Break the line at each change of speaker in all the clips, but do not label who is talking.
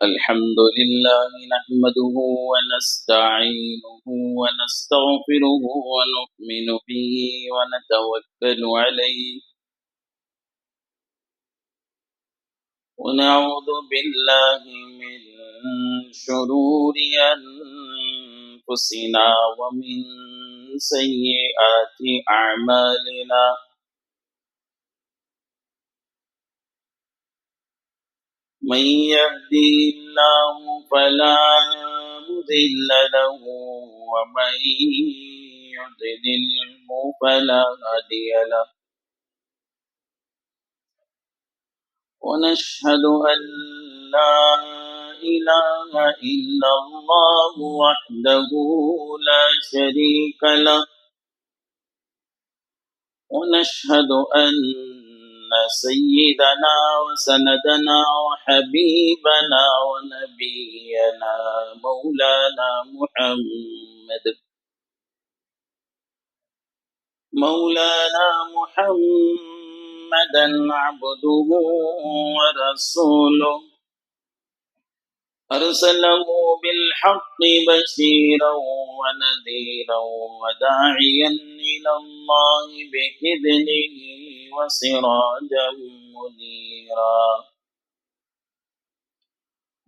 الحمد لله نحمده ونستعينه ونستغفره ونؤمن به ونتوكل عليه ونعوذ بالله من شرور أنفسنا ومن سيئات أعمالنا من يهده الله فلا مضل له ومن يضلله فلا هادي له ونشهد أن لا إله إلا الله وحده لا شريك له ونشهد أن سيدنا وسندنا وحبيبنا ونبينا مولانا محمدا عبده ورسوله أرسله بالحق بشيرا ونذيرا وداعيا إلى الله بإذنه وسراجا منيرا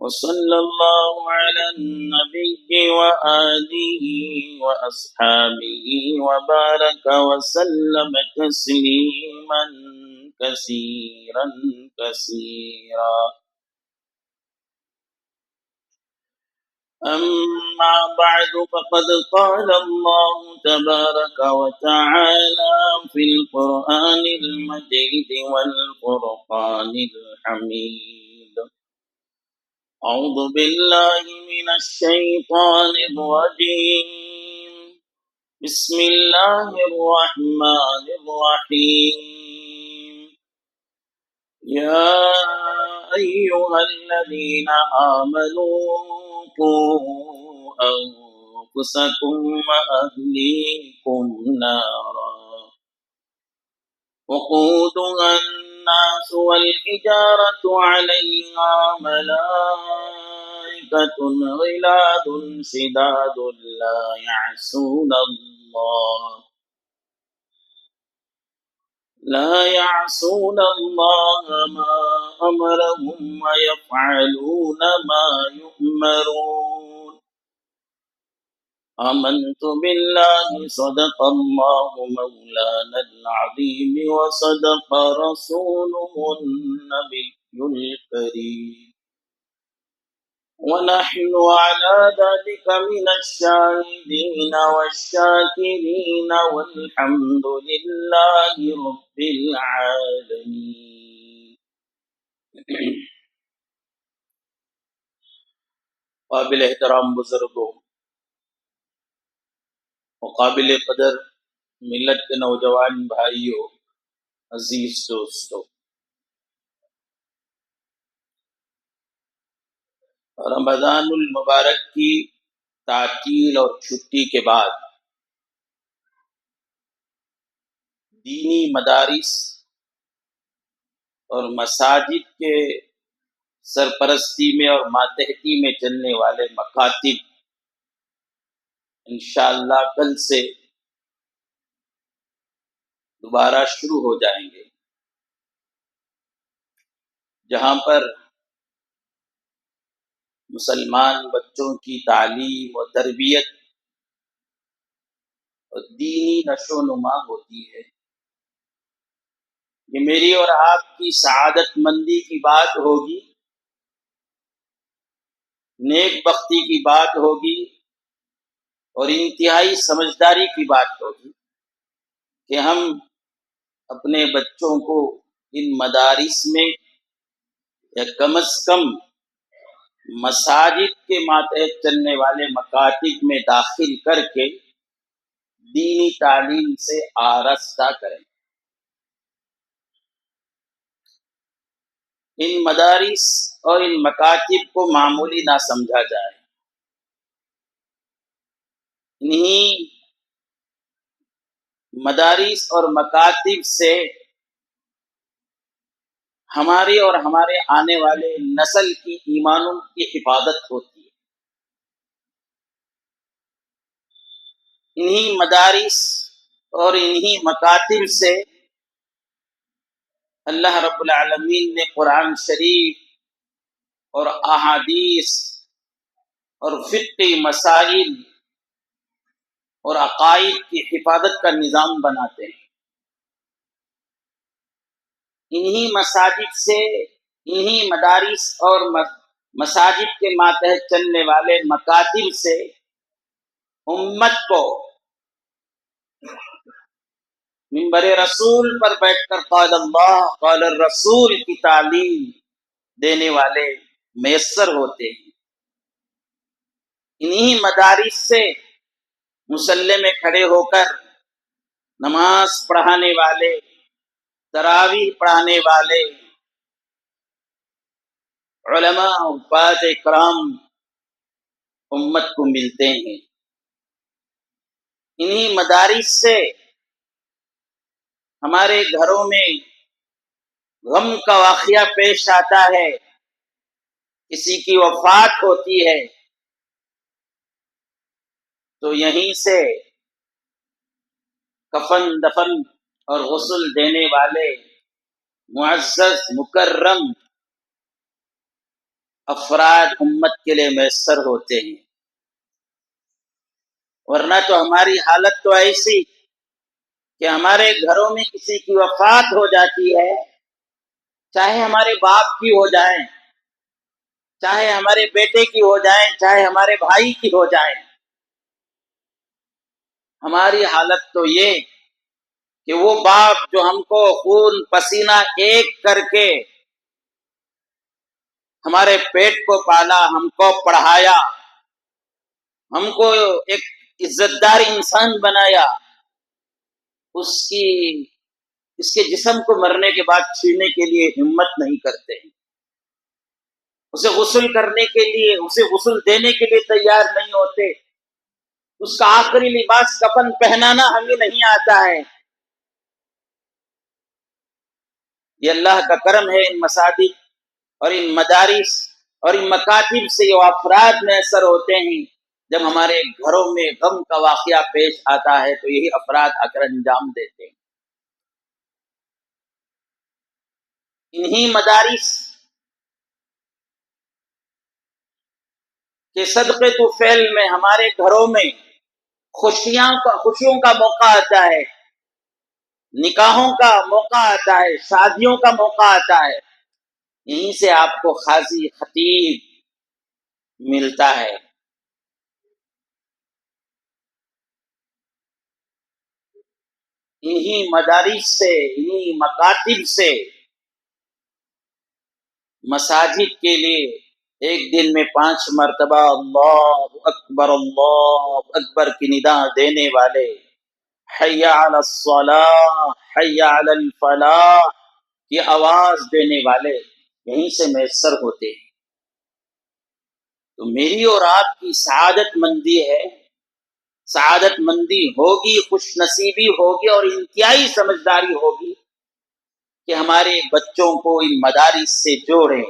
وصلى الله على النبي وآله وأصحابه وبارك وسلم تسليما كثيرا كثيرا أما بعد فقد قال الله تبارك وتعالى في القرآن المجيد والفرقان الحميد أعوذ بالله من الشيطان الرجيم بسم الله الرحمن الرحيم يا أيها الذين آمنوا قوا أنفسكم وأهليكم نارا وقودها الناس والحجارة عليها ملائكة غلاظ شداد لا يعصون الله ما أمرهم ويفعلون ما يؤمرون آمنت بالله صدق الله مولانا العظيم وصدق رسوله النبي الكريم ونحن على ذلك من الشاهدين والشاكرين والحمد لله رب العالمين قابل احترام بزرگوں وقابل قدر ملت کے نوجوان بھائیوں، عزیز دوستوں، رمضان المبارک کی تعطیل اور چھٹی کے بعد دینی مدارس اور مساجد کے سرپرستی میں اور ماتحتی میں چلنے والے مکاتب انشاءاللہ کل سے دوبارہ شروع ہو جائیں گے، جہاں پر مسلمان بچوں کی تعلیم و تربیت اور دینی نشو و نما ہوتی ہے۔ یہ میری اور آپ کی سعادت مندی کی بات ہوگی، نیک بختی کی بات ہوگی اور انتہائی سمجھداری کی بات ہوگی کہ ہم اپنے بچوں کو ان مدارس میں یا کم از کم مساجد کے ماتحت چلنے والے مکاتب میں داخل کر کے دینی تعلیم سے آراستہ کریں۔ ان مدارس اور ان مکاتب کو معمولی نہ سمجھا جائے۔ انہی مدارس اور مکاتب سے ہماری اور ہمارے آنے والے نسل کی ایمانوں کی حفاظت ہوتی ہے۔ انہی مدارس اور انہی مکاتب سے اللہ رب العالمین نے قرآن شریف اور احادیث اور فقہی مسائل اور عقائد کی حفاظت کا نظام بناتے ہیں۔ انہی مساجد سے، انہی مدارس اور مساجد کے ماتحت چلنے والے مکاتب سے امت کو منبر رسول پر بیٹھ کر قال اللہ قال الرسول کی تعلیم دینے والے میسر ہوتے ہیں۔ انہی مدارس سے مصلی میں کھڑے ہو کر نماز پڑھانے والے، تراویح پڑھانے والے علماء حفاظ کرام امت کو ملتے ہیں۔ انہی مدارس سے ہمارے گھروں میں غم کا واقعہ پیش آتا ہے، کسی کی وفات ہوتی ہے تو یہیں سے کفن دفن اور غسل دینے والے معزز مکرم افراد امت کے لیے میسر ہوتے ہیں۔ ورنہ تو ہماری حالت تو ایسی کہ ہمارے گھروں میں کسی کی وفات ہو جاتی ہے، چاہے ہمارے باپ کی ہو جائے، چاہے ہمارے بیٹے کی ہو جائے، چاہے ہمارے بھائی کی ہو جائے، ہماری حالت تو یہ کہ وہ باپ جو ہم کو خون پسینہ ایک کر کے ہمارے پیٹ کو پالا، ہم کو پڑھایا، ہم کو ایک عزت دار انسان بنایا، اس کے جسم کو مرنے کے بعد چھینے کے لیے ہمت نہیں کرتے، اسے غسل کرنے کے لیے، اسے غسل دینے کے لیے تیار نہیں ہوتے، اس کا آخری لباس کفن پہنانا ہمیں نہیں آتا ہے۔ یہ اللہ کا کرم ہے، ان مساجد اور ان مدارس اور ان مکاتب سے یہ افراد میسر ہوتے ہیں۔ جب ہمارے گھروں میں غم کا واقعہ پیش آتا ہے تو یہی افراد آ کر انجام دیتے ہیں۔ انہی مدارس کے صدقے تو فعل میں ہمارے گھروں میں خوشیوں کا موقع آتا ہے، نکاحوں کا موقع آتا ہے، شادیوں کا موقع آتا ہے، یہیں سے آپ کو قاضی خطیب ملتا ہے۔ انہی مدارس سے، انہی مکاتب سے مساجد کے لیے ایک دن میں 5 مرتبہ اللہ اکبر کی ندا دینے والے، حی علی الصلاۃ حی علی الفلاح کی آواز دینے والے یہیں سے میسر ہوتے ہیں۔ تو میری اور آپ کی سعادت مندی ہے، سعادت مندی ہوگی، خوش نصیبی ہوگی اور انتہائی سمجھداری ہوگی کہ ہمارے بچوں کو ان مدارس سے جوڑیں،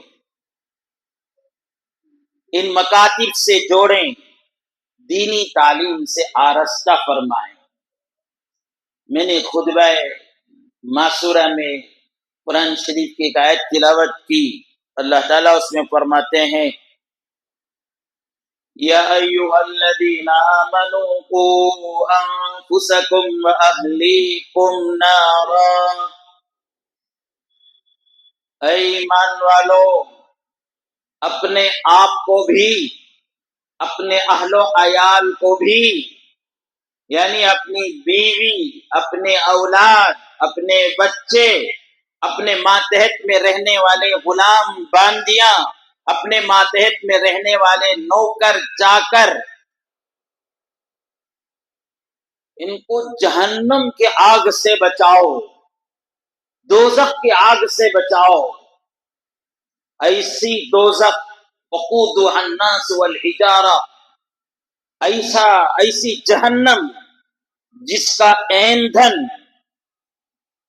ان مکاتب سے جوڑیں، دینی تعلیم سے آراستہ فرمائیں۔ میں نے خطبہ معصورہ میں قرآن شریف کی ایک آیت تلاوت کی، اللہ تعالیٰ اس میں فرماتے ہیں یا ایھا الذین آمنوا قوا انفسکم واہلیکم نارا، اے ایمان والو اپنے آپ کو بھی، اپنے اہل و عیال کو بھی، یعنی اپنی بیوی، اپنے اولاد، اپنے بچے، اپنے ماتحت میں رہنے والے غلام باندیاں، اپنے ماتحت میں رہنے والے نوکر چاکر، ان کو جہنم کے آگ سے بچاؤ، دوزخ کی آگ سے بچاؤ، ایسی دوزخ وقودها الناس والحجارہ، ایسی جہنم جس کا ایندھن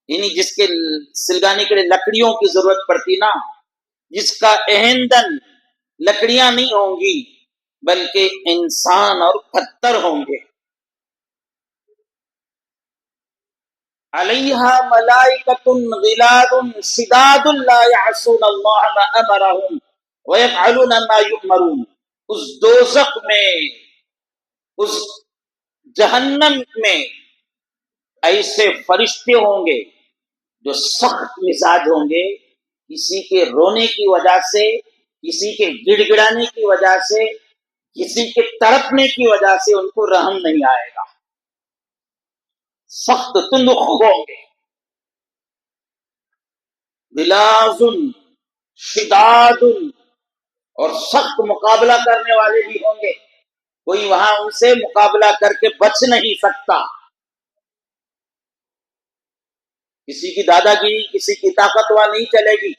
یعنی جس کے سلگانے کے لیے لکڑیوں کی ضرورت پڑتی نا، جس کا ایندھن لکڑیاں نہیں ہوں گی بلکہ انسان اور پتھر ہوں گے. علیہا ملائکۃ غلاد شداد لا یعصون اللہ ما امرہم ویفعلون ما یؤمرون. اس دوزخ میں، اس جہنم میں ایسے فرشتے ہوں گے جو سخت مزاج ہوں گے، کسی کے رونے کی وجہ سے، کسی کے گڑ گڑانے کی وجہ سے، کسی کے تڑپنے کی وجہ سے ان کو رحم نہیں آئے گا، سخت تندخ ہوں گے. غلاظ شداد، اور سخت مقابلہ کرنے والے بھی ہوں گے، کوئی وہاں ان سے مقابلہ کر کے بچ نہیں سکتا. کسی کی دادا گیری، کسی کی طاقت وہاں نہیں چلے گی.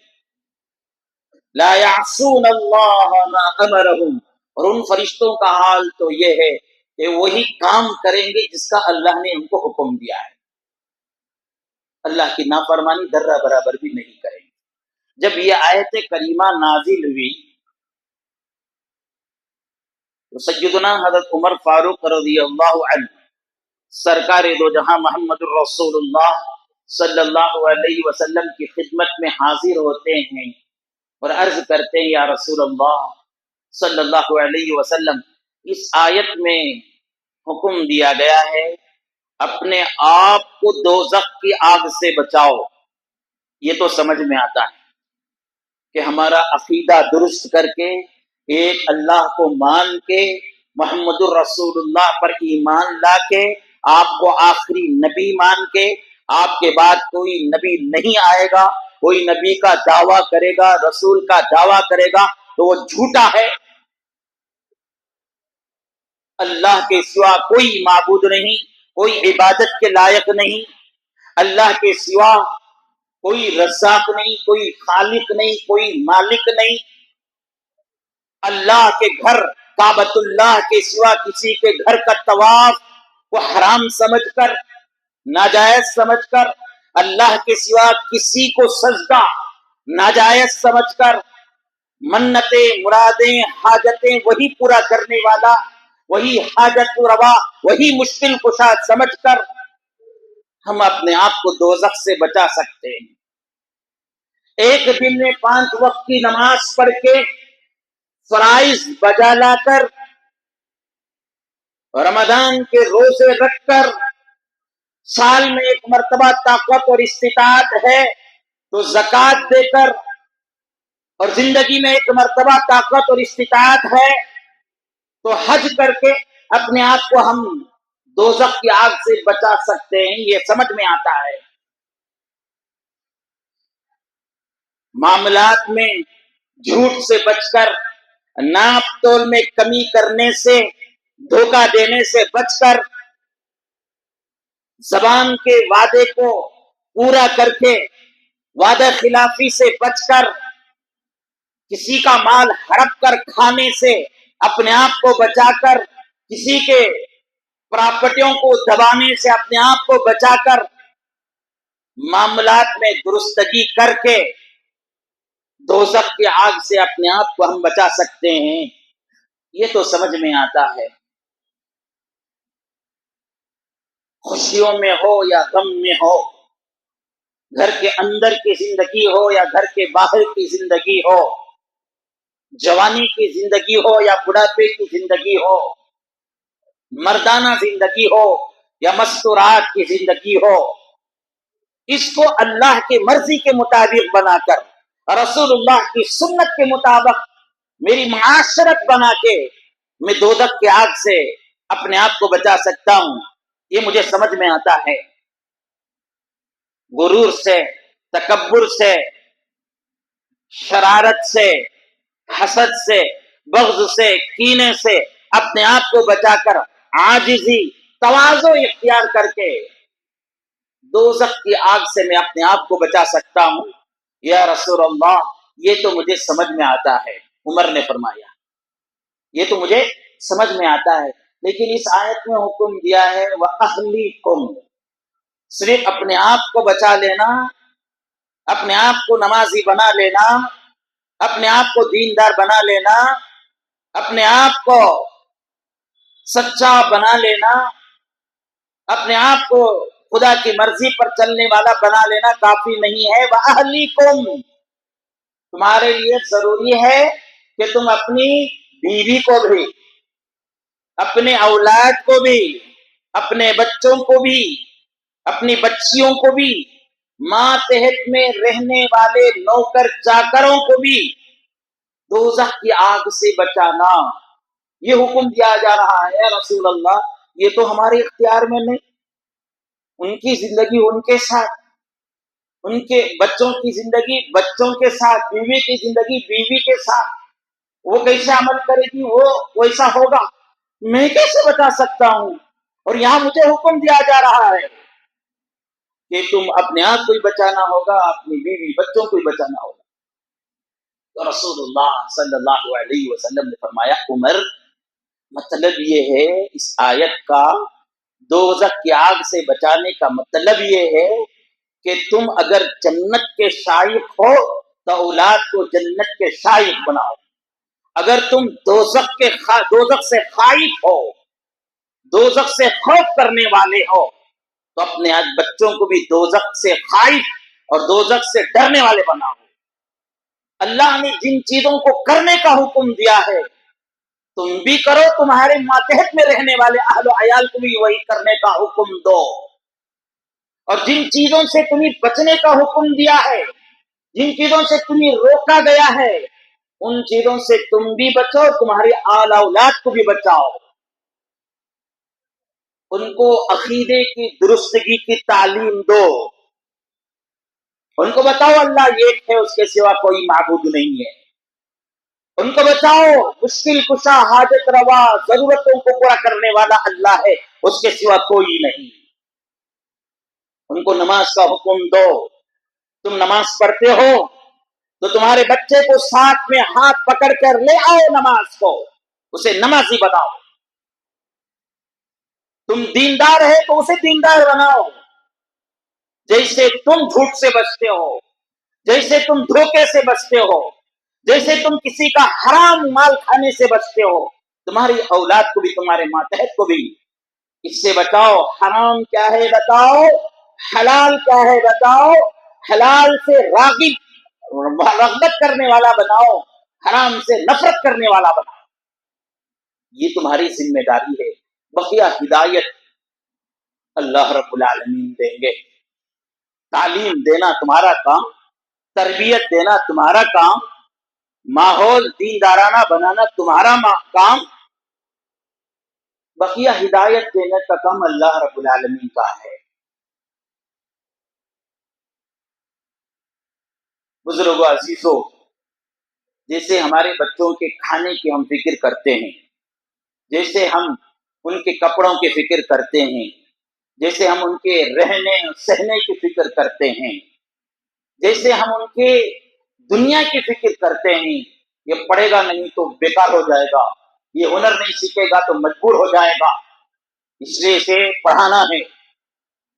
لا یعصون اللہ ما امرہم، اور ان فرشتوں کا حال تو یہ ہے کہ وہی کام کریں گے جس کا اللہ نے ان کو حکم دیا ہے، اللہ کی نافرمانی ذرہ برابر بھی نہیں کریں گے. جب یہ آیت کریمہ نازل ہوئی تو سیدنا حضرت عمر فاروق رضی اللہ عنہ سرکار دو جہاں محمد الرسول اللہ صلی اللہ علیہ وسلم کی خدمت میں حاضر ہوتے ہیں اور عرض کرتے ہیں، یا رسول اللہ صلی اللہ علیہ وسلم، اس آیت میں حکم دیا گیا ہے اپنے آپ کو دوزخ کی آگ سے بچاؤ. یہ تو سمجھ میں آتا ہے کہ ہمارا عقیدہ درست کر کے، ایک اللہ کو مان کے، محمد الرسول اللہ پر ایمان لا کے، آپ کو آخری نبی مان کے، آپ کے بعد کوئی نبی نہیں آئے گا، کوئی نبی کا دعویٰ کرے گا، رسول کا دعویٰ کرے گا تو وہ جھوٹا ہے. اللہ کے سوا کوئی معبود نہیں، کوئی عبادت کے لائق نہیں، اللہ کے سوا کوئی رزاق نہیں، کوئی خالق نہیں، کوئی مالک نہیں. اللہ کے گھر کعبۃ اللہ کے سوا کسی کے گھر کا طواف کو حرام سمجھ کر، ناجائز سمجھ کر، اللہ کے سوا کسی کو سجدہ ناجائز سمجھ کر، منتیں، مرادیں، حاجتیں وہی پورا کرنے والا، وہی حاجت روا، وہی مشکل کشا سمجھ کر ہم اپنے آپ کو دوزخ سے بچا سکتے ہیں. ایک دن میں 5 وقت کی نماز پڑھ کے، فرائض بجا لا کر، رمضان کے روزے رکھ کر، سال میں ایک مرتبہ طاقت اور استطاعت ہے تو زکوٰۃ دے کر، اور زندگی میں ایک مرتبہ طاقت اور استطاعت ہے تو حج کر کے اپنے آپ کو ہم دوزخ کی آگ سے بچا سکتے ہیں. یہ سمجھ میں آتا ہے. معاملات میں جھوٹ سے بچ کر، ناپ تول میں کمی کرنے سے، دھوکہ دینے سے بچ کر، زبان کے وعدے کو پورا کر کے وعدہ خلافی سے بچ کر، کسی کا مال ہڑپ کر کھانے سے اپنے آپ کو بچا کر، کسی کے پراپرٹیوں کو دبانے سے اپنے آپ کو بچا کر، معاملات میں درستگی کر کے دوزخ کی آگ سے اپنے آپ کو ہم بچا سکتے ہیں. یہ تو سمجھ میں آتا ہے. خوشیوں میں ہو یا غم میں ہو، گھر کے اندر کی زندگی ہو یا گھر کے باہر کی زندگی ہو، جوانی کی زندگی ہو یا بڑھاپے کی زندگی ہو، مردانہ زندگی ہو یا مستورات کی زندگی ہو، اس کو اللہ کی مرضی کے مطابق بنا کر، رسول اللہ کی سنت کے مطابق میری معاشرت بنا کے میں دوزخ کی آگ سے اپنے آپ کو بچا سکتا ہوں. یہ مجھے سمجھ میں آتا ہے. غرور سے، تکبر سے، شرارت سے، حسد سے، بغض سے، کینے سے اپنے آپ کو بچا کر، عاجزی، تواضع اختیار کر کے دوزخ کی آگ سے میں اپنے آپ کو بچا سکتا ہوں. یا رسول اللہ، یہ تو مجھے سمجھ میں آتا ہے. عمر نے فرمایا یہ تو مجھے سمجھ میں آتا ہے، لیکن اس آیت میں حکم دیا ہے وَأَهْلِكُمْ، صرف اپنے آپ کو بچا لینا، اپنے آپ کو نمازی بنا لینا، اپنے آپ کو دیندار بنا لینا، اپنے آپ کو سچا بنا لینا، اپنے آپ کو خدا کی مرضی پر چلنے والا بنا لینا کافی نہیں ہے۔ وَأَهْلِكُمْ، تمہارے لیے ضروری ہے کہ تم اپنی بیوی کو بھی، اپنے اولاد کو بھی، اپنے بچوں کو بھی، اپنی بچیوں کو بھی، ماتحت میں رہنے والے نوکر چاکروں کو بھی دوزخ کی آگ سے بچانا، یہ حکم دیا جا رہا ہے۔ یا رسول اللہ، یہ تو ہمارے اختیار میں نہیں، ان کی زندگی ان کے ساتھ، ان کے بچوں کی زندگی بچوں کے ساتھ، بیوی کی زندگی بیوی کے ساتھ، وہ کیسے عمل کرے گی وہ ویسا ہوگا، میں کیسے بتا سکتا ہوں؟ اور یہاں مجھے حکم دیا جا رہا ہے کہ تم اپنے آپ کو ہی بچانا ہوگا، اپنی بیوی بچوں کو ہی بچانا ہوگا۔ تو رسول اللہ صلی اللہ علیہ وسلم نے فرمایا، عمر، مطلب یہ ہے اس آیت کا، دوزخ کی آگ سے بچانے کا مطلب یہ ہے کہ تم اگر جنت کے شائق ہو تو اولاد کو جنت کے شائق بناؤ، اگر تم دوزخ سے خائف ہو، دوزخ سے خوف کرنے والے ہو، تو اپنے بچوں کو بھی دوزخ سے خائف اور دوزخ سے ڈرنے والے بناؤ۔ اللہ نے جن چیزوں کو کرنے کا حکم دیا ہے تم بھی کرو، تمہارے ماتحت میں رہنے والے اہل و عیال کو بھی وہی کرنے کا حکم دو، اور جن چیزوں سے تمہیں بچنے کا حکم دیا ہے، جن چیزوں سے تمہیں روکا گیا ہے، ان چیزوں سے تم بھی بچو، تمہاری آل اولاد کو بھی بچاؤ۔ ان کو عقیدے کی درستگی کی تعلیم دو، ان کو بتاؤ اللہ ایک ہے، اس کے سوا کوئی معبود نہیں ہے، ان کو بتاؤ مشکل کشا، حاجت روا، ضرورتوں کو پورا کرنے والا اللہ ہے، اس کے سوا کوئی نہیں۔ ان کو نماز کا حکم دو، تم نماز پڑھتے ہو تو تمہارے بچے کو ساتھ میں ہاتھ پکڑ کر لے آؤ نماز کو، اسے نمازی بناؤ۔ تم دیندار ہے تو اسے دیندار بناؤ، جیسے تم جھوٹ سے بچتے ہو، جیسے تم دھوکے سے بچتے ہو، جیسے تم کسی کا حرام مال کھانے سے بچتے ہو، تمہاری اولاد کو بھی، تمہارے ماتحت کو بھی اس سے بچاؤ۔ حرام کیا ہے بتاؤ، حلال کیا ہے بتاؤ، حلال سے رغبت کرنے والا بناؤ، حرام سے نفرت کرنے والا بناؤ، یہ تمہاری ذمہ داری ہے۔ بقیہ ہدایت اللہ رب العالمین دیں گے۔ تعلیم دینا تمہارا کام، تربیت دینا تمہارا کام، ماحول دیندارانہ بنانا تمہارا کام، بقیہ ہدایت دینے کا کام اللہ رب العالمین کا ہے۔ بزرگوں عزیزوں، جیسے ہمارے بچوں کے کھانے کی ہم فکر کرتے ہیں، جیسے ہم ان کے کپڑوں کی فکر کرتے ہیں، جیسے ہم ان کے رہنے سہنے کی فکر کرتے ہیں، جیسے ہم ان کے دنیا کی فکر کرتے ہیں، یہ پڑھے گا نہیں تو بیکار ہو جائے گا، یہ ہنر نہیں سیکھے گا تو مجبور ہو جائے گا، اس لیے اسے پڑھانا ہے،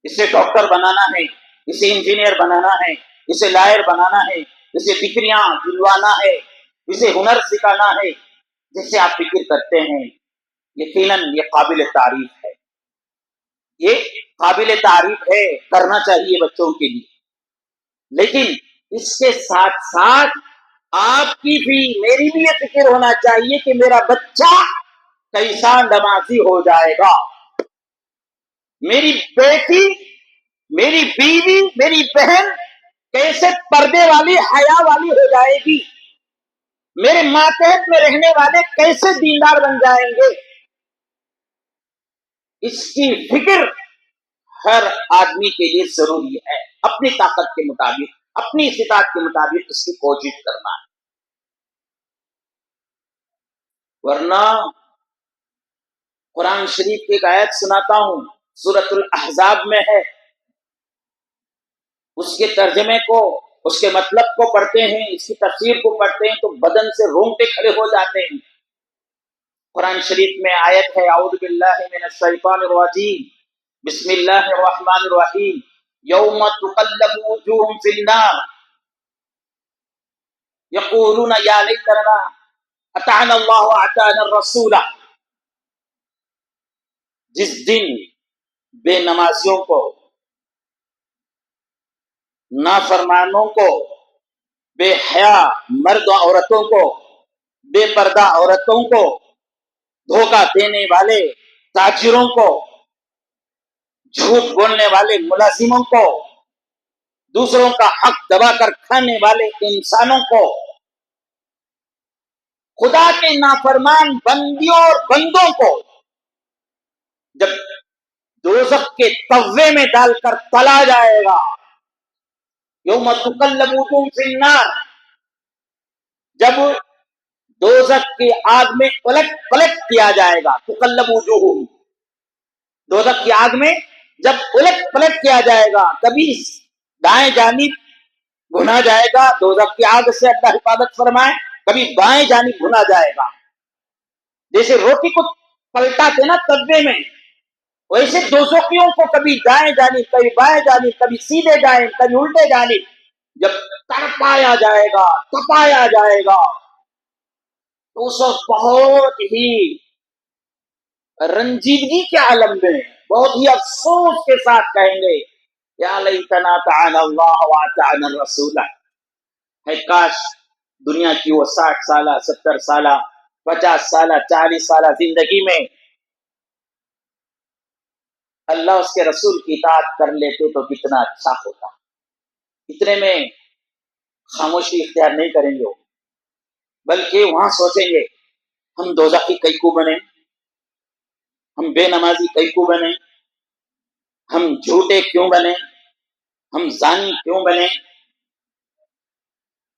اسے ڈاکٹر بنانا ہے، اسے انجینئر بنانا ہے، اسے لائر بنانا ہے، اسے ڈگریاں دلوانا ہے، اسے ہنر سکھانا ہے، جیسے آپ فکر کرتے ہیں، یقیناً یہ قابل تعریف ہے، یہ قابل تعریف ہے، کرنا چاہیے بچوں کے لیے، لیکن اس کے ساتھ ساتھ آپ کی بھی میری بھی یہ فکر ہونا چاہیے کہ میرا بچہ کیسا نمازی ہو جائے گا، میری بیٹی، میری بیوی، میری بہن کیسے پردے والی، حیا والی ہو جائے گی، میرے ماتحت میں رہنے والے کیسے دیندار بن جائیں گے، اس کی فکر ہر آدمی کے لیے ضروری ہے، اپنی طاقت کے مطابق، اپنی استطاعت کے مطابق اس کی کوشش کرنا ہے، ورنہ قرآن شریف کی ایک آیت سناتا ہوں، سورۃ الاحزاب میں ہے، اس کے ترجمے کو، اس کے مطلب کو پڑھتے ہیں، اس کی تفسیر کو پڑھتے ہیں تو بدن سے رونگٹے کھڑے ہو جاتے ہیں۔ قرآن شریف میں آیت ہے، اعوذ باللہ من الشیطان الرجیم، بسم اللہ الرحمن الرحیم، یوم تقلب وجوہہم فی النار یقولون یا لیتنا اطعنا اللہ واطعنا الرسول. جس دن بے نمازیوں کو، نافرمانوں کو، بے حیا مرد و عورتوں کو، بے پردہ عورتوں کو، دھوکہ دینے والے تاجروں کو، جھوٹ بولنے والے ملازموں کو، دوسروں کا حق دبا کر کھانے والے انسانوں کو، خدا کے نافرمان بندیوں اور بندوں کو جب دوزخ کے توے میں ڈال کر تلا جائے گا، یوم تقلب وجوہہم فی النار، جب دوزخ کی آگ میں الٹ پلٹ کیا جائے گا، تقلب وجوہہم، دوزخ کی آگ میں جب الٹ پلٹ کیا جائے گا، کبھی دائیں جانب بھنا جائے گا، دوزخ کی آگ سے اللہ حفاظت فرمائے، کبھی بائیں جانب بھنا جائے گا. جیسے روٹی کو پلٹاتے نا توے میں، ویسے دوزخیوں کو کبھی دائیں جانب، کبھی بائیں جانب، کبھی سیدھے جانب، کبھی الٹے جانب جب تڑپایا جائے گا، تپایا جائے گا، تو اس وقت بہت ہی رنجیدگی کے عالم میں، بہت ہی افسوس کے ساتھ کہیں گے یا لیتنا اطعنا اللہ واطعنا الرسول. ہے کاش دنیا کی وہ 60 سالہ، 70 سالہ، 50 سالہ، 40 سالہ زندگی میں اللہ اس کے رسول کی اطاعت کر لیتے تو کتنا اچھا ہوتا. اتنے میں خاموشی اختیار نہیں کریں گے، بلکہ وہاں سوچیں گے ہم دوزخی کئی کو بنے، ہم بے نمازی کئی کو بنے، ہم جھوٹے کیوں بنے، ہم زانی کیوں بنے،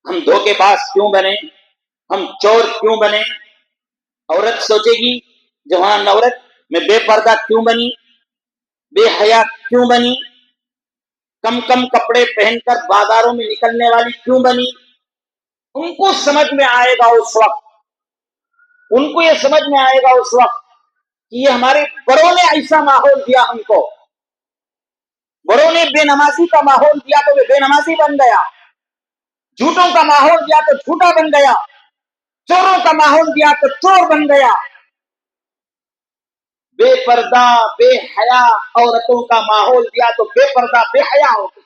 ہم دھوکے باز کیوں بنے، ہم چور کیوں بنے. عورت سوچے گی، جوان عورت میں بے پردہ کیوں بنی، بے حیا کیوں بنی، کم کم کپڑے پہن کر بازاروں میں نکلنے والی کیوں بنی. ان کو سمجھ میں آئے گا اس وقت، ان کو یہ سمجھ میں آئے گا اس وقت کہ یہ ہمارے بڑوں نے ایسا ماحول دیا ہم کو. بڑوں نے بے نمازی کا ماحول دیا تو وہ بے نمازی بن گیا، جھوٹوں کا ماحول دیا تو جھوٹا بن گیا، چوروں کا ماحول دیا تو چور بن گیا. بے پردہ بے حیا عورتوں کا ماحول دیا تو بے پردہ بے حیا ہو گئی.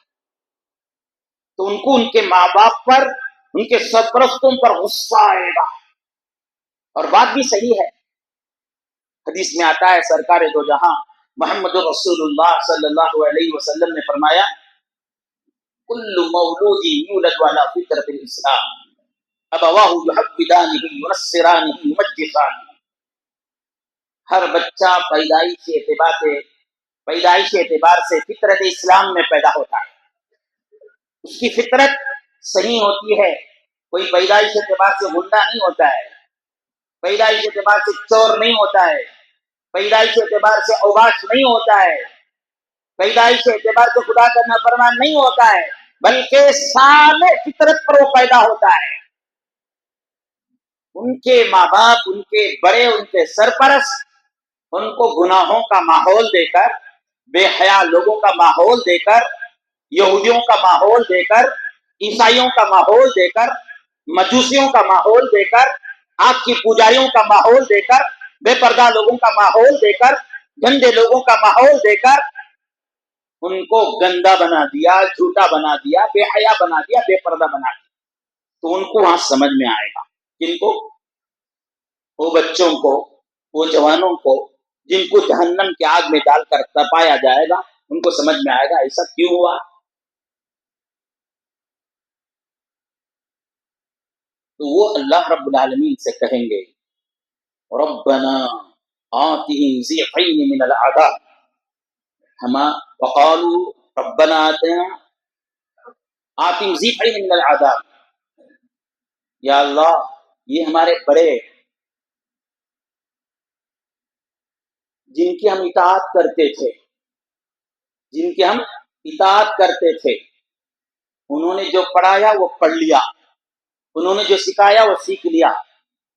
تو ان کو ان کے ماں باپ پر، ان کے سرپرستوں پر غصہ آئے گا. اور بات بھی صحیح ہے، حدیث میں آتا ہے سرکار دو جہاں محمد رسول اللہ صلی اللہ علیہ وسلم نے فرمایا کل مولود یولد علی فطرۃ الاسلام ابواہ یحودانہ ینصرانہ یمجسانہ. ہر بچہ پیدائش اعتبار سے فطرت اسلام میں پیدا ہوتا ہے، اس کی فطرت صحیح ہوتی ہے. کوئی پیدائش اعتبار سے گنڈا نہیں ہوتا ہے، پیدائش اعتبار سے چور نہیں ہوتا ہے، پیدائش اعتبار سے اوباش نہیں ہوتا ہے، پیدائش اعتبار سے خدا کا نافرمان نہیں ہوتا ہے، بلکہ صالح فطرت پر وہ پیدا ہوتا ہے. ان کے ماں باپ، ان کے بڑے، ان کے سرپرست ان کو گناہوں کا ماحول دے کر، بے حیا لوگوں کا ماحول دے کر، یہودیوں کا ماحول دے کر، عیسائیوں کا ماحول دے کر، مجوسیوں کا ماحول دے کر، آگ کی پجاریوں کا ماحول دے کر، بے پردہ لوگوں کا ماحول دے کر، گندے لوگوں کا ماحول دے کر ان کو گندا بنا دیا، جھوٹا بنا دیا، بے حیا بنا دیا، بے پردہ بنا دیا. تو ان کو وہاں سمجھ میں آئے گا. کن کو؟ وہ بچوں کو، وہ جوانوں کو جن کو جہنم کی آگ میں ڈال کر تپایا جائے گا، ان کو سمجھ میں آئے گا ایسا کیوں ہوا. تو وہ اللہ رب العالمین سے کہیں گے ربنا آتهم ضعفین من العذاب، وقالوا ربنا آتهم ضعفین من العذاب. یا اللہ یہ ہمارے بڑے جن کی ہم اطاعت کرتے تھے، جن کی ہم اطاعت کرتے تھے، انہوں نے جو پڑھایا وہ پڑھ لیا، انہوں نے جو سکھایا وہ سیکھ لیا.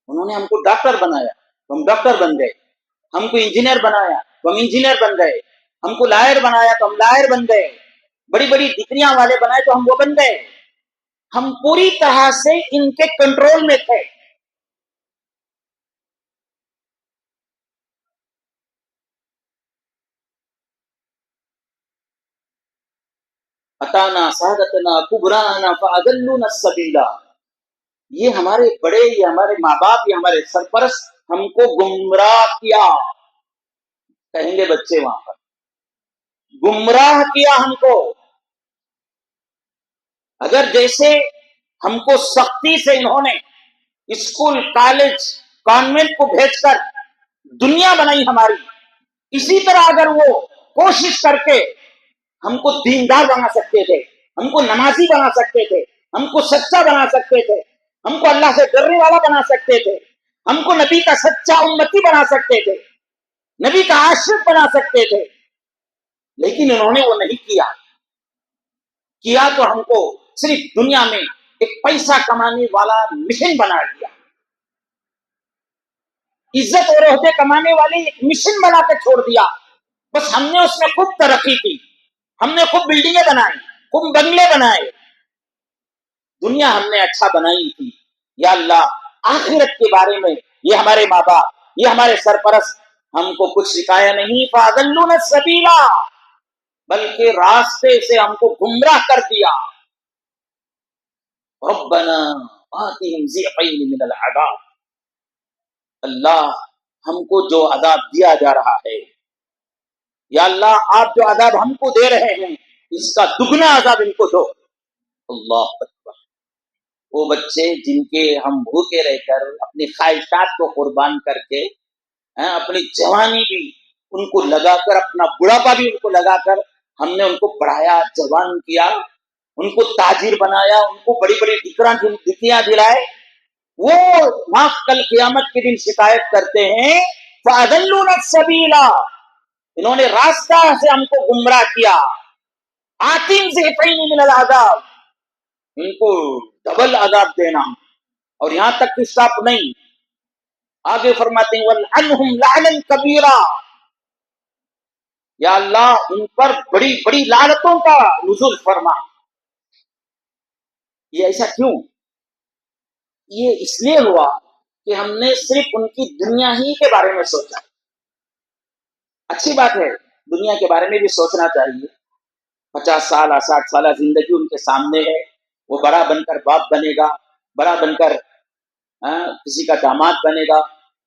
انہوں نے ہم کو ڈاکٹر بنایا تو ہم ڈاکٹر بن گئے، ہم کو انجینئر بنایا تو ہم انجینئر بن گئے، ہم کو لائر بنایا تو ہم لائر بن گئے. بڑی بڑی ڈگریاں والے بنائے تو ہم وہ بن گئے. ہم پوری طرح سے ان کے کنٹرول میں تھے. اتانا سادتنا کبرانا فاضلونا السبیلا. یہ ہمارے بڑے، یہ ہمارے ماں باپ، یہ ہمارے سرپرست ہم کو گمراہ کیا. کہیں گے بچے وہاں پر، گمراہ کیا ہم کو. اگر جیسے ہم کو سختی سے انہوں نے اسکول، کالج، کانوینٹ کو بھیج کر دنیا بنائی ہماری، اسی طرح اگر وہ کوشش کر کے ہم کو دیندار بنا سکتے تھے، ہم کو نمازی بنا سکتے تھے، ہم کو سچا بنا سکتے تھے، ہم کو اللہ سے ڈرنے والا بنا سکتے تھے، ہم کو نبی کا سچا امتی بنا سکتے تھے، نبی کا عاشق بنا سکتے تھے، لیکن انہوں نے وہ نہیں کیا تو ہم کو صرف دنیا میں ایک پیسہ کمانے والا مشن بنا دیا، عزت اور عہدے کمانے والے ایک مشن بنا کے چھوڑ دیا. بس ہم نے اس میں خوب ترقی کی، ہم نے خوب بلڈنگیں بنائی، خوب بنگلے بنائے، دنیا ہم نے اچھا بنائی تھی. یا اللہ آخرت کے بارے میں یہ ہمارے ماں باپ، یہ ہمارے سرپرست ہم کو کچھ سکھایا نہیں. فاضلون السبیلا، بلکہ راستے سے ہم کو گمراہ کر دیا. ربنا آتهم ضعفین من العذاب. اللہ ہم کو جو عذاب دیا جا رہا ہے، یا اللہ آپ جو عذاب ہم کو دے رہے ہیں اس کا دگنا عذاب ان کو دو. اللہ اکبر. وہ بچے جن کے ہم بھوکے رہ کر اپنی خواہشات کو قربان کر کے اپنی جوانی بھی ان کو لگا کر، اپنا بڑھاپا بھی ان کو لگا کر ہم نے ان کو پڑھایا، جوان کیا، ان کو تاجر بنایا، ان کو بڑی بڑی ڈگریاں دلائے، وہ وہاں کل قیامت کے دن شکایت کرتے ہیں فَأَضَلُّونَا السَّبِيلَ، انہوں نے راستہ سے ہم کو گمراہ کیا. آتِم ضِعْفَيْنِ مِنَ الْعَذَابِ، ان کو ڈبل عذاب دینا. اور یہاں تک کہ اسٹاپ نہیں، آگے فرماتے ہیں وَلْعَنْهُمْ لَعْنًا كَبِيرًا، یا اللہ ان پر بڑی بڑی لعنتوں کا نزول فرما. یہ ایسا کیوں؟ یہ اس لیے ہوا کہ ہم نے صرف ان کی دنیا ہی کے بارے میں سوچا. اچھی بات ہے، دنیا کے بارے میں بھی سوچنا چاہیے. 50 سال 60 سالہ زندگی ان کے سامنے ہے، وہ بڑا بن کر باپ بنے گا، بڑا بن کر کسی کا داماد بنے گا،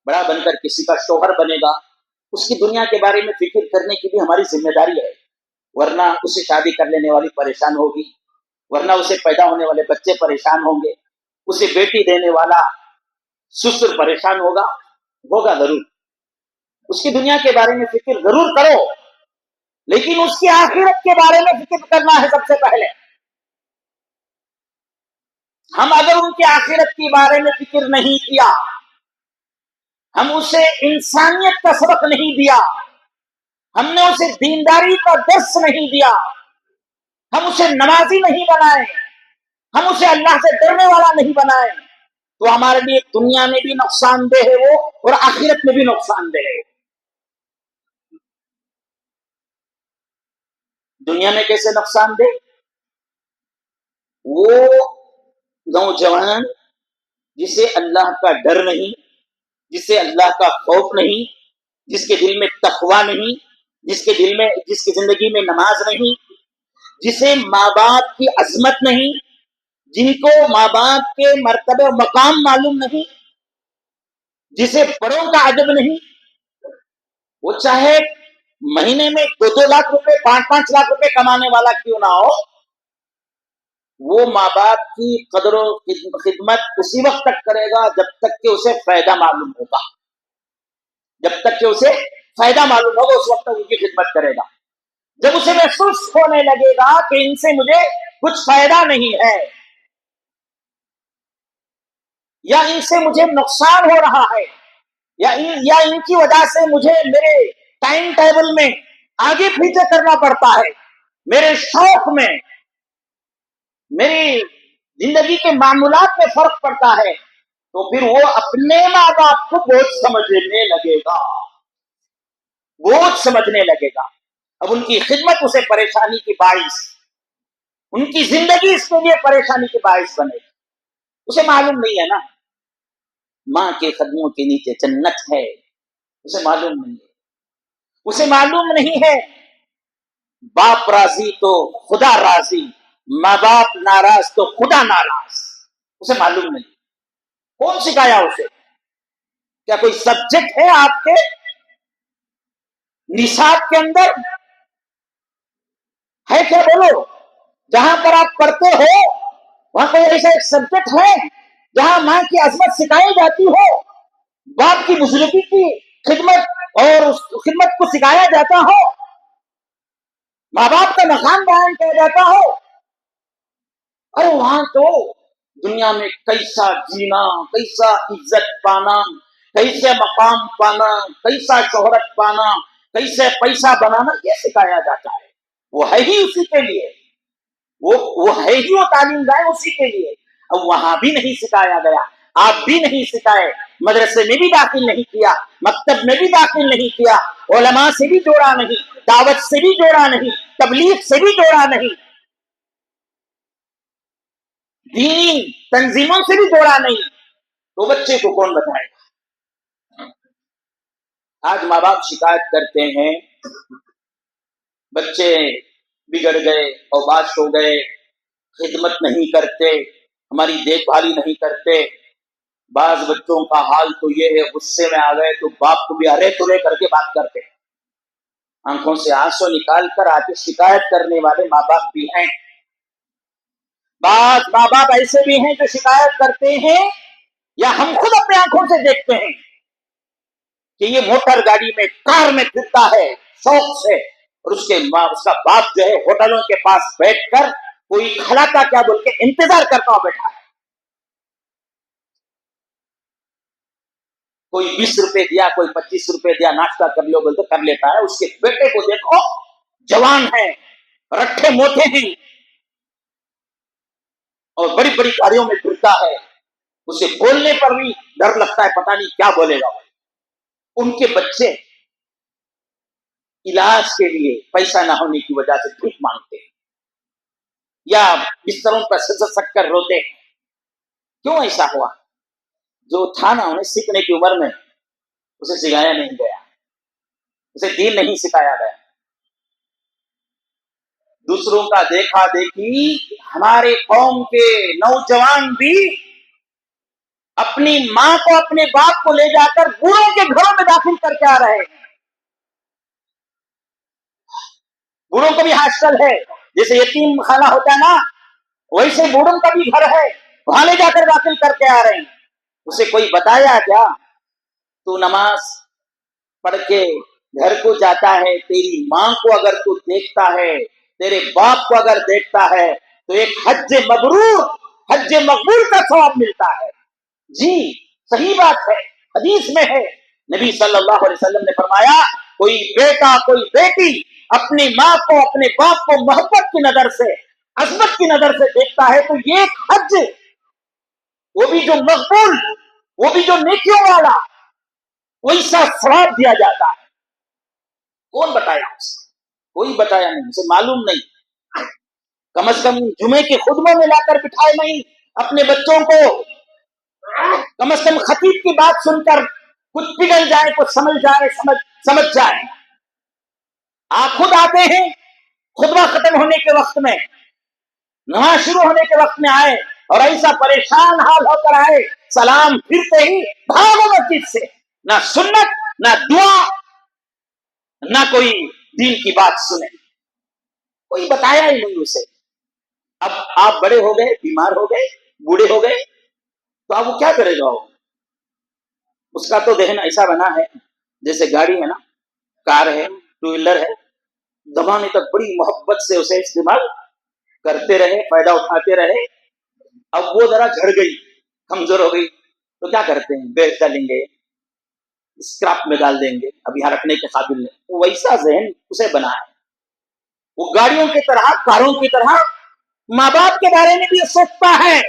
بڑا بن کر کسی کا شوہر بنے گا. اس کی دنیا کے بارے میں فکر کرنے کی بھی ہماری ذمہ داری ہے، ورنہ اسے شادی کر لینے والی پریشان ہوگی، ورنہ اسے پیدا ہونے والے بچے پریشان ہوں گے، اسے بیٹی دینے والا سسر پریشان ہوگا ضرور. اس کی دنیا کے بارے میں فکر ضرور کرو، لیکن اس کی آخرت کے بارے میں فکر کرنا ہے سب سے پہلے. ہم اگر ان کی آخرت کے بارے میں فکر نہیں کیا، ہم اسے انسانیت کا سبق نہیں دیا، ہم نے اسے دینداری کا درس نہیں دیا، ہم اسے نمازی نہیں بنائے، ہم اسے اللہ سے ڈرنے والا نہیں بنائے، تو ہمارے لیے دنیا میں بھی نقصان دہ ہے وہ، اور آخرت میں بھی نقصان دہ ہے. دنیا میں کیسے نقصان دہ؟ وہ نوجوان جسے اللہ کا ڈر نہیں، جسے اللہ کا خوف نہیں، جس کے دل میں تقوی نہیں، جس کی زندگی میں نماز نہیں، جسے ماں باپ کی عظمت نہیں، جن کو ماں باپ کے مرتبہ و مقام معلوم نہیں، جسے بڑوں کا ادب نہیں، وہ چاہے مہینے میں 2 لاکھ روپے 5 لاکھ روپے کمانے والا کیوں نہ ہو، وہ ماں باپ کی قدر و خدمت اسی وقت تک کرے گا جب تک کہ اسے فائدہ معلوم ہوگا. جب تک کہ اسے فائدہ معلوم ہوگا اس وقت تک ان کی خدمت کرے گا. جب اسے محسوس ہونے لگے گا کہ ان سے مجھے کچھ فائدہ نہیں ہے، یا ان سے مجھے نقصان ہو رہا ہے، یا ان کی وجہ سے مجھے میرے ٹائم ٹیبل میں آگے پیچھے کرنا پڑتا ہے، میرے شوق میں، میری زندگی کے معمولات میں فرق پڑتا ہے، تو پھر وہ اپنے ماں باپ کو بوجھ سمجھنے لگے گا، بوجھ سمجھنے لگے گا. اب ان کی خدمت اسے پریشانی کی باعث ان کی زندگی اس کے لیے پریشانی کے باعث بنے. اسے معلوم نہیں ہے نا ماں کے قدموں کے نیچے جنت ہے. اسے معلوم نہیں ہے. اسے معلوم نہیں ہے باپ راضی تو خدا راضی، ماں باپ ناراض تو خدا ناراض. اسے معلوم نہیں. کون سکھایا اسے؟ کیا کوئی سبجیکٹ ہے آپ کے نصاب کے اندر ہے؟ کیا بولو، جہاں پر آپ پڑھتے ہو وہاں کوئی ایسا ایک سبجیکٹ ہے جہاں ماں کی عظمت سکھائی جاتی ہو، باپ کی بزرگی کی خدمت اور اس خدمت کو سکھایا جاتا ہو، ماں باپ کا مقام بیان کیا جاتا ہو؟ ارے وہاں تو دنیا میں کیسا جینا، کیسا عزت پانا، کیسے مقام پانا، کیسا شہرت پانا، کیسے پیسہ بنانا، یہ سکھایا جاتا ہے. وہ ہے ہی اسی کے لیے، وہ ہے ہی وہ تعلیم گاہ اسی کے لیے. اب وہاں بھی نہیں سکھایا گیا، آپ بھی نہیں سکھائے، مدرسے میں بھی داخل نہیں کیا، مکتب میں بھی داخل نہیں کیا، علماء سے بھی جوڑا نہیں، دعوت سے بھی جوڑا نہیں، تبلیغ سے بھی جوڑا نہیں، دینی تنظیموں سے بھی جوڑا نہیں، تو بچے کو کون بتائے گا؟ آج ماں باپ شکایت کرتے ہیں بچے بگڑ گئے اور باش ہو گئے، خدمت نہیں کرتے، ہماری دیکھ بھالی نہیں کرتے. بعض بچوں کا حال تو یہ ہے غصے میں آ گئے تو باپ کو بھی ارے ترے کر کے بات کرتے. آنکھوں سے آنسو نکال کر آ کے شکایت کرنے والے ماں باپ بھی ہیں. بعض ماں باپ ایسے بھی ہیں جو شکایت کرتے ہیں یا ہم خود اپنے آنکھوں سے دیکھتے ہیں کہ یہ موٹر گاڑی میں کار میں پھرتا ہے شوق سے، اور اس کا باپ جو ہے ہوٹلوں کے پاس بیٹھ کر کوئی کھلاتا کیا بول کے انتظار کرتا ہوا بیٹھا ہے. کوئی 20 روپے دیا، کوئی 25 روپے دیا، ناشتہ کر لو بولتے کر لیتا ہے. اس کے بیٹے کو دیکھو، جوان ہے، رٹھے موٹے ہیں اور بڑی بڑی گاڑیوں میں پھرتا ہے. اسے بولنے پر بھی ڈر لگتا ہے، پتہ نہیں کیا بولے گا. ان کے بچے علاج کے لیے پیسہ نہ ہونے کی وجہ سے بھیک مانگتے ہیں یا بستروں پر سک کر روتے ہیں. کیوں ایسا ہوا؟ جو تھا نا انہیں سیکھنے کی عمر میں اسے سکھایا نہیں گیا، اسے دین نہیں سکھایا گیا. دوسروں کا دیکھا دیکھی ہمارے قوم کے نوجوان بھی اپنی ماں کو اپنے باپ کو لے جا کر بوڑھوں کے گھروں میں داخل کر کے آ رہے ہیں. بوڑھوں کو بھی ہاسٹل ہے، جیسے یتیم خانہ ہوتا ہے نا، ویسے بوڑھوں کا بھی گھر ہے، وہاں لے جا کر داخل کر کے آ رہے ہیں. اسے کوئی بتایا کیا تو نماز پڑھ کے گھر کو جاتا ہے، تیری ماں کو اگر تو دیکھتا ہے، تیرے باپ کو اگر دیکھتا ہے تو ایک حج مبرور، حج مقبول کا ثواب ملتا ہے. جی صحیح بات ہے، حدیث میں ہے، نبی صلی اللہ علیہ وسلم نے فرمایا کوئی بیٹا کوئی بیٹی اپنی ماں کو اپنے باپ کو محبت کی نظر سے، عظمت کی نظر سے دیکھتا ہے تو یہ ایک حج، وہ بھی جو مقبول، وہ بھی جو نیکیوں والا، ویسا ثواب دیا جاتا ہے. کون بتایا اسے؟ کوئی بتایا نہیں، اسے معلوم نہیں. کم از کم جمعے کے خطبوں میں لا کر بٹھائے نہیں اپنے بچوں کو، کم از کم خطیب کی بات سن کر کچھ پگھل جائے، کچھ سمجھ جائے. آپ خود آتے ہیں خطبہ ختم ہونے کے وقت میں، نماز شروع ہونے کے وقت میں آئے اور ایسا پریشان حال ہو کر آئے، سلام پھرتے ہی بھاگو مسجد سے. نہ سنت، نہ دعا، نہ کوئی دین کی بات سنے، کوئی بتایا ہی نہیں اسے. اب آپ بڑے ہو گئے، بیمار ہو گئے، بوڑھے ہو گئے تو اب وہ کیا کرے گا؟ اس کا تو ذہن ایسا بنا ہے جیسے گاڑی ہے نا، کار ہے، ٹو ویلر ہے، زمانے تک بڑی محبت سے اسے استعمال کرتے رہے، فائدہ اٹھاتے رہے. اب وہ ذرا جھڑ گئی، کمزور ہو گئی تو کیا کرتے ہیں؟ بیچ ڈالیں گے، اسکراپ میں ڈال دیں گے، اب یہاں رکھنے کے قابل نہیں. ویسا ذہن اسے بنا ہے. وہ گاڑیوں کی طرح، کاروں کی طرح ماں باپ کے بارے میں بھی سوچتا ہے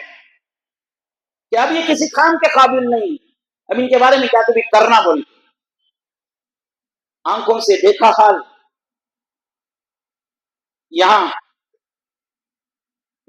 کہ اب یہ کسی کام کے قابل نہیں، اب ان کے بارے میں کیا کبھی کرنا بول. آنکھوں سے دیکھا حال یہاں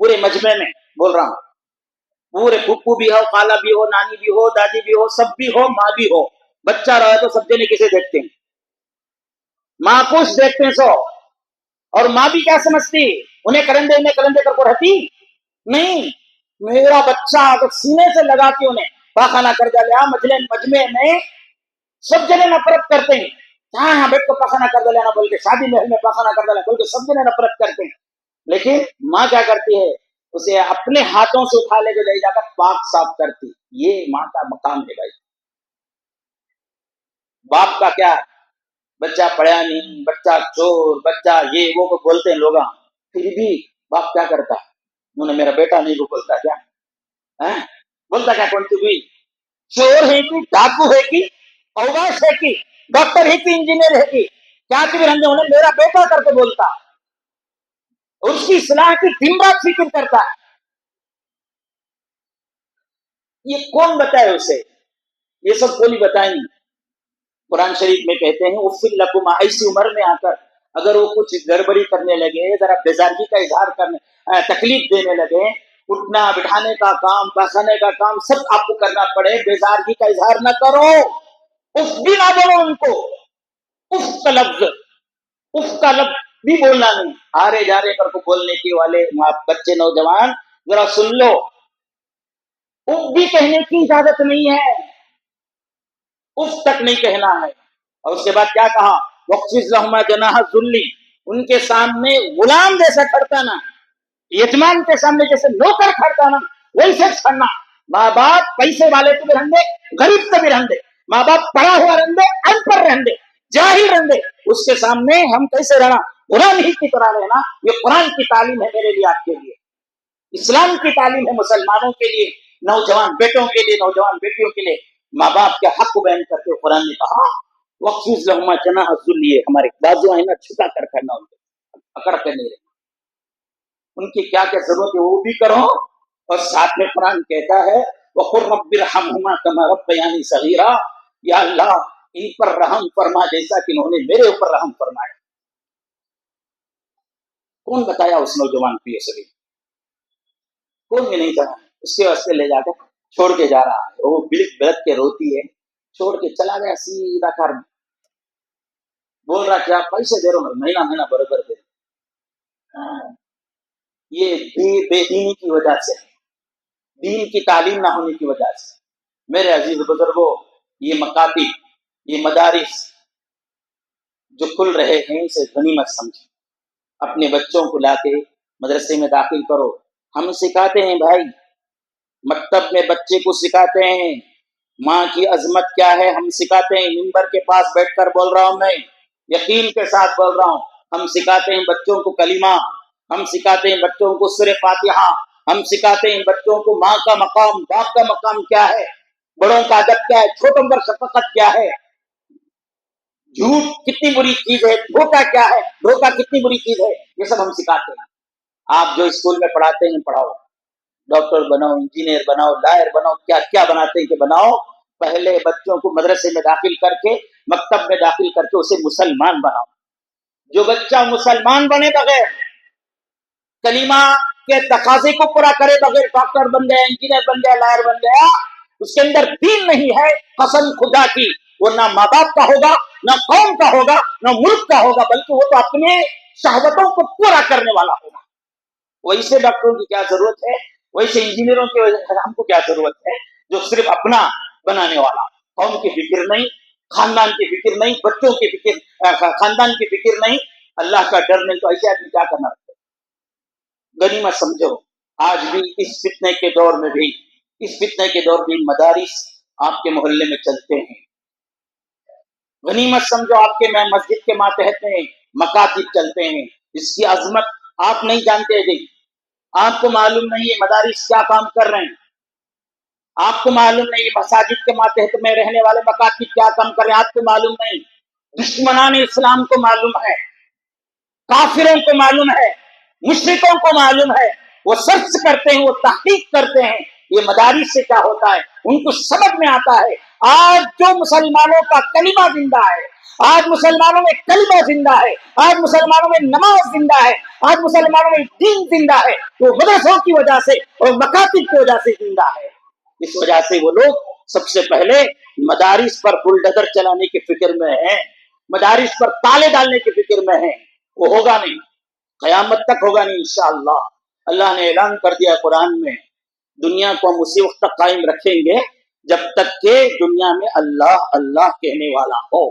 پورے مجمع میں بول رہا ہوں، پورے پھپھو بھی ہو، خالہ بھی ہو، نانی بھی ہو، دادی بھی ہو، سب بھی ہو، ماں بھی ہو، بچہ رہے تو سب جنے کسے دیکھتے ہیں؟ ماں کچھ دیکھتے ہیں سو. اور ماں بھی کیا سمجھتی؟ انہیں کرندے کر کو رہتی نہیں. میرا بچہ اگر سینے سے لگا کے انہیں پاخانہ کر ڈالیا مجمع میں، سب جنے نفرت کرتے ہیں. ہاں بیٹھ کو پاخانہ کر ڈالینا بول کے، شادی محل میں پاخانہ کر ڈالا بول کے سب جنے نفرت کرتے ہیں. لیکن ماں کیا کرتی ہے؟ اسے اپنے ہاتھوں سے اٹھا لے کے لے جا کر پاک صاف کرتی. یہ ماں کا مقام ہے بھائی. باپ کا کیا؟ بچہ پڑھا نہیں، بچہ چور، بچہ یہ وہ بولتے ہیں لوگ، پھر بھی باپ کیا کرتا؟ انہوں نے میرا بیٹا نہیں کو بولتا کیا؟ بولتا کیا؟ کون سی ہوئی چور ہے کہ ڈاکو ہے کہ اوباش ہے کہ ڈاکٹر ہے کہ انجینئر ہے کہ کیا بھی رنجے انہیں میرا بیٹا کر کے بولتا، اس کی اصلاح کی دن رات فکر کرتا ہے. یہ کون بتائے اسے؟ یہ سب کوئی بتائیں گے. قرآن شریف میں کہتے ہیں اف لکم، ایسی عمر میں آ کر اگر وہ کچھ گڑبڑی کرنے لگے، ذرا بیزارگی کا اظہار کرنے، تکلیف دینے لگے، اٹھنا بٹھانے کا کام، پخانے کا کام سب آپ کو کرنا پڑے، بیزارگی کا اظہار نہ کرو، اف بھی نہ بولو ان کو. اف کا لفظ، اف کا لفظ بھی بولنا نہیں. آرے جارے کر کو بولنے کے والے بچے نوجوان ذرا سن لو، اف بھی کہنے کی اجازت نہیں ہے، اف تک نہیں کہنا ہے. اور اس کے بعد کیا کہا؟ وَخْفِضْ لَهُمَا جَنَاحَ الذُّلِّ، ان کے سامنے غلام جیسا کھڑتا نا، یتمان کے سامنے جیسے نوکر کھڑتا نا ویسے کھڑنا. ماں باپ پیسے والے تو بھی رہندے، غریب تو بھی رہندے، ماں باپ پڑھا ہوا رہندے، ان پڑھ رہندے، جاہل رہندے، اس کے سامنے ہم کیسے رہنا؟ غلام ہی کی طرح رہنا. یہ قرآن کی تعلیم ہے میرے لیے، آپ کے لیے اسلام کی تعلیم ہے، مسلمانوں کے لیے، نوجوان بیٹوں کے لیے، نوجوان بیٹیوں کے لیے. ماں باپ کے حق کو بیان کرتے ہوئے قرآن نے کہا وَخْفِضْ لَهُمَا جَنَاحَ الذُّلِّ، ہمارے بازو ہے نا چھٹا کر کرنا، ان کو پکڑ کر نہیں رہنا. ان کی کیا کیا ضرورت ہے وہ بھی کرو. اور ساتھ میں قرآن کہتا ہے وَقُلْ رَبِّ ارْحَمْهُمَا كَمَا رَبَّيَانِي صَغِيرًا، یا اللہ ان پر رحم فرما جیسا کہ انہوں نے میرے اوپر رحم فرمایا. کون بتایا اس نوجوان کو یہ سبھی؟ کون بھی نہیں جانا. اس کے واسطے لے جا کر چھوڑ کے جا رہا ہے، وہ بلک بلک کے روتی ہے، چھوڑ کے چلا گیا سیدھا گھر. بول رہا کیا پیسے دے رہا ہوں، مہینہ مہینہ برابر دے. یہ بے دینی کی وجہ سے، دین کی تعلیم نہ ہونے کی وجہ سے. میرے عزیز بزرگوں، یہ مکاتب، یہ مدارس جو کھل رہے ہیں اسے غنیمت سمجھیں. اپنے بچوں کو لا کے مدرسے میں داخل کرو. ہم سکھاتے ہیں بھائی، مکتب میں بچے کو سکھاتے ہیں ماں کی عظمت کیا ہے، ہم سکھاتے ہیں. ممبر کے پاس بیٹھ کر بول رہا ہوں میں، یقین کے ساتھ بول رہا ہوں، ہم سکھاتے ہیں بچوں کو کلمہ، ہم سکھاتے ہیں بچوں کو سورہ فاتحہ، ہم سکھاتے ہیں بچوں کو ماں کا مقام، باپ کا مقام کیا ہے، بڑوں کا ادب کیا ہے، چھوٹوں پر شفقت کیا ہے، جھوٹ کتنی بری چیز ہے، دھوکہ کیا ہے، دھوکہ کتنی بری چیز ہے، یہ سب ہم سکھاتے ہیں. آپ جو اسکول میں پڑھاتے ہیں پڑھاؤ، ڈاکٹر بناؤ، انجینئر بناؤ، لائر بناؤ، کیا کیا بناتے ہیں کہ بناؤ. پہلے بچوں کو مدرسے میں داخل کر کے، مکتب میں داخل کر کے اسے مسلمان بناؤ. جو بچہ مسلمان بنے بغیر، کلمہ کے تقاضے کو پورا کرے بغیر ڈاکٹر بن گیا، انجینئر بن گیا، لائر بن گیا، اس کے اندر دین نہیں ہے، قسم خدا کی وہ نہ ماں باپ کا ہوگا، نہ قوم کا ہوگا، نہ ملک کا ہوگا، بلکہ وہ تو اپنے شہوتوں کو پورا کرنے والا ہوگا. ویسے ڈاکٹروں کی کیا ضرورت ہے، ویسے انجینئروں کی ہم کو کیا ضرورت ہے جو صرف اپنا بنانے والا، قوم کی فکر نہیں، خاندان کی فکر نہیں، بچوں کی فکر، خاندان کی فکر نہیں، اللہ کا ڈر نہیں. تو ایسے آدمی کیا کرنا رہتا ہے؟ غنیمت سمجھو. آج بھی اس فتنے کے دور میں بھی، اس فتنے کے دور بھی مدارس آپ کے محلے میں چلتے ہیں. غنیمت سمجھو. آپ کے مسجد کے ماتحت میں مکاتب چلتے ہیں. اس کی عظمت آپ نہیں جانتے تھے، آپ کو معلوم نہیں ہے مدارس کیا کام کر رہے ہیں، آپ کو معلوم نہیں مساجد کے ماتحت میں رہنے والے مکاتب کیا کام کر رہے ہیں، آپ کو معلوم نہیں. دشمنان اسلام کو معلوم ہے، کافروں کو معلوم ہے، مشرکوں کو معلوم ہے. وہ سرچ کرتے ہیں، وہ تحقیق کرتے ہیں یہ مدارس سے کیا ہوتا ہے، ان کو سمجھ میں آتا ہے. آج جو مسلمانوں کا کلمہ زندہ ہے،
آج مسلمانوں میں کلمہ زندہ ہے، آج مسلمانوں میں نماز زندہ ہے، آج مسلمانوں میں دین زندہ ہے، وہ مدرسوں کی وجہ سے اور مکاتب کی وجہ سے زندہ ہے۔
اس وجہ سے وہ لوگ سب سے پہلے مدارس پر بلڈوزر چلانے کی فکر میں ہیں، مدارس پر تالے ڈالنے کی فکر میں ہیں۔ وہ ہوگا نہیں، قیامت تک ہوگا نہیں انشاءاللہ۔ اللہ نے اعلان کر دیا قرآن میں، دنیا کو ہم اسی وقت تک قائم رکھیں گے جب تک کہ دنیا میں اللہ اللہ کہنے والا ہو۔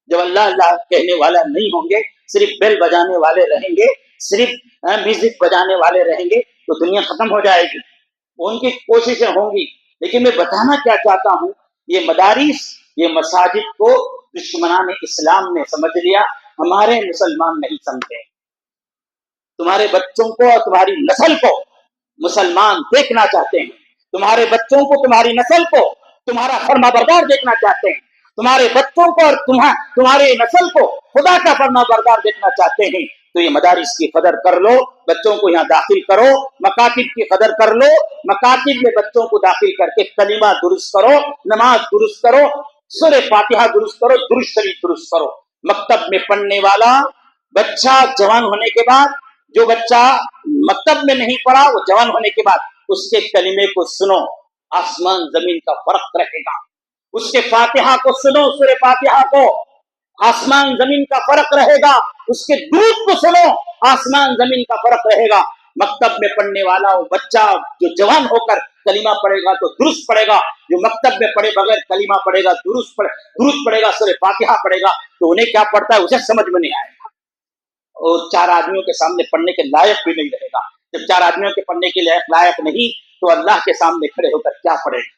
جب اللہ اللہ کہنے والا نہیں ہوں گے، صرف بیل بجانے والے رہیں گے، صرف میوزک بجانے والے رہیں گے، تو دنیا ختم ہو جائے گی۔ ان کی کوششیں ہوں گی، لیکن میں بتانا کیا چاہتا ہوں، یہ مدارس، یہ مساجد کو دشمنان اسلام نے سمجھ لیا، ہمارے مسلمان نہیں سمجھے۔ تمہارے بچوں کو اور تمہاری نسل کو مسلمان دیکھنا چاہتے ہیں، تمہارے بچوں کو، تمہاری نسل کو تمہارا فرما بردار دیکھنا چاہتے ہیں، تمہارے بچوں کو اور تمہارے نسل کو خدا کا فرما بردار دیکھنا چاہتے ہیں، تو یہ مدارس کی قدر کر لو، بچوں کو یہاں داخل کرو، مکاتب کی قدر کر لو، مکاتب میں بچوں کو داخل کر کے کلمہ درست کرو، نماز درست کرو، سورہ فاتحہ درست کرو، درود شریف درست کرو۔ مکتب میں پڑھنے والا بچہ جوان ہونے کے بعد، جو بچہ مکتب میں نہیں پڑھا وہ جوان ہونے کے بعد اس کے کلمے کو سنو، آسمان زمین کا فرق رہے گا۔ اس کے فاتحہ کو سنو، سورہ فاتحہ کو، آسمان زمین کا فرق رہے گا۔ اس کے درود کو سنو، آسمان زمین کا فرق رہے گا۔ مکتب میں پڑھنے والا وہ بچہ جو جوان ہو کر کلمہ پڑھے گا تو درست پڑھے گا، جو مکتب میں پڑھے بغیر کلمہ پڑھے گا، درست پڑھے گا، سورہ فاتحہ پڑھے گا، تو انہیں کیا پڑھتا ہے اسے سمجھ میں نہیں آئے گا، اور چار آدمیوں کے سامنے پڑھنے کے لائق بھی نہیں رہے گا۔ جب چار آدمیوں کے پڑھنے کے لائق نہیں تو اللہ کے سامنے کھڑے ہو کر کیا پڑھے گا؟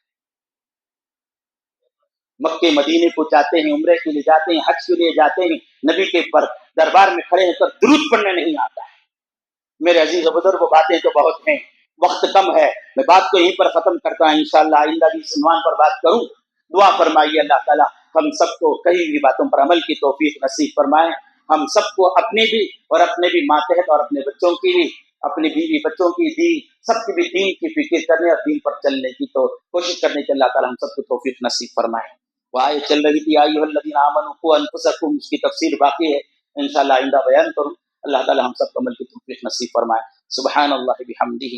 مکے مدینے کو جاتے ہیں، عمرے کے لیے جاتے ہیں، حج کے لیے جاتے ہیں، نبی کے دربار میں کھڑے ہو کر درود پڑھنے نہیں آتا ہے۔ میرے عزیز و بزرگ، وہ باتیں تو بہت ہیں، وقت کم ہے، میں بات کو یہیں پر ختم کرتا ہوں، انشاءاللہ آئندہ بھی اس عنوان پر بات کروں۔ دعا فرمائیے اللہ تعالیٰ ہم سب کو کہی ہوئی باتوں پر عمل کی توفیق نصیب فرمائے، ہم سب کو اپنی بھی اور اپنے بھی ماتحت اور اپنے بچوں کی بھی، اپنی بیوی بچوں کی بھی، سب کی بھی دین کی فکر کرنے اور دین پر چلنے کی تو کوشش کرنے کی اللہ تعالیٰ ہم سب کو توفیق نصیب فرمائے۔ وہ آئے چل رہی تھی آئیھا الذین آمنوا قوا انفسکم، اس کی تفسیر باقی ہے، انشاءاللہ آئندہ بیان کروں۔ اللہ تعالیٰ ہم سب کو عمل کی توفیق نصیب فرمائے۔ سبحان اللہ بحمدہ۔